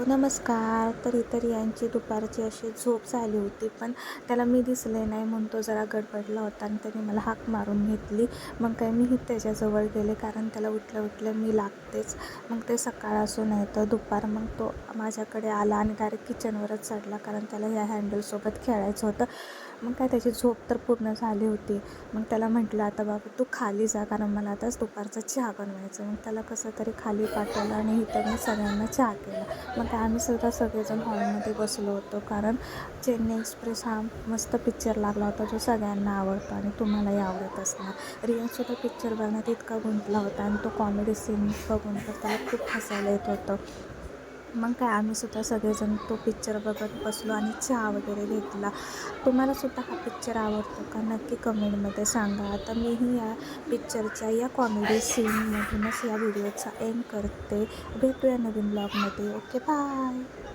नमस्कार. तर यांची दुपारची अशी झोप झाली होती, पण त्याला मी दिसले नाही म्हणून तो जरा गडबडला होता आणि त्याने मला हाक मारून घेतली. मग काय मीही त्याच्याजवळ गेले, कारण त्याला उठल्या मी लागतेच. मग ते सकाळ असो नाही तर दुपार, मग तो माझ्याकडे आला आणि डायरेक्ट किचनवरच चढला, कारण त्याला ह्या हँडलसोबत खेळायचं होतं. मग काय त्याची झोप तर पूर्ण झाली होती. मग त्याला म्हटलं, आता बाबा तू खाली जा, कारण मला आताच दुपारचा चहा बनवायचं. मग त्याला कसं तरी खाली पाठवलं आणि इथं मी सगळ्यांना चहा केला. मग आम्ही सुद्धा सगळेजण हॉलमध्ये बसलो होतो, कारण चेन्नई एक्सप्रेस हा मस्त पिक्चर लागला होता, जो सगळ्यांना आवडतो आणि तुम्हालाही आवडत असणार. रियासुद्धा पिक्चर बघण्यात इतका गुंतला होता आणि तो कॉमेडी सीन बघून तर त्याला खूप हसायला येत होतं. मग काय आम्ही सुद्धा सगळेजण तो पिक्चर बघत बसलो आणि चहा वगैरे घेतला. तुम्हालासुद्धा हा पिक्चर आवडतो का? नक्की कमेंटमध्ये सांगा. आता मीही या पिक्चरच्या या कॉमेडी सीनमधूनच या व्हिडिओचा एंड करते. भेटूया नवीन ब्लॉगमध्ये. Okay, bye.